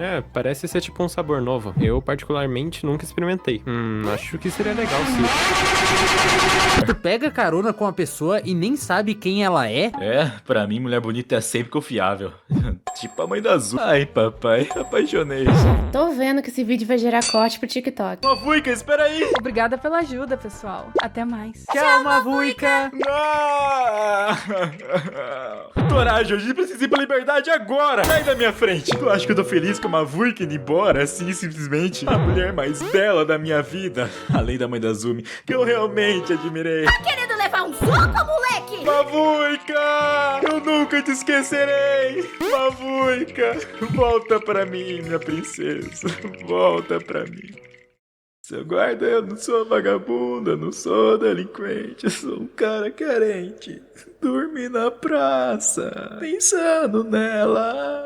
É, parece ser tipo um sabor novo. Eu, particularmente, nunca experimentei. Acho que seria legal sim. Tu pega carona com a pessoa e nem sabe quem ela é? É, pra mim, mulher bonita é sempre confiável. Tipo a mãe da Azul. Ai, papai, apaixonei. Tô vendo que esse vídeo vai gerar corte pro TikTok. Mavuica, espera aí! Obrigada pela ajuda, pessoal. Até mais. Tchau, Mavuica! Não! Coragem, a gente precisa ir pra liberdade agora! Sai da minha frente! Tu acha que eu tô feliz com a Mavuica indo embora, assim, simplesmente? A mulher mais bela da minha vida, além da mãe da Azumi, que eu realmente admirei. Tá querendo levar um soco, moleque? Mavuica! Eu nunca te esquecerei! Mavuica! Volta pra mim, minha princesa. Volta pra mim. Seu guarda, eu não sou vagabunda, eu não sou delinquente, eu sou um cara carente. Dormi na praça, pensando nela.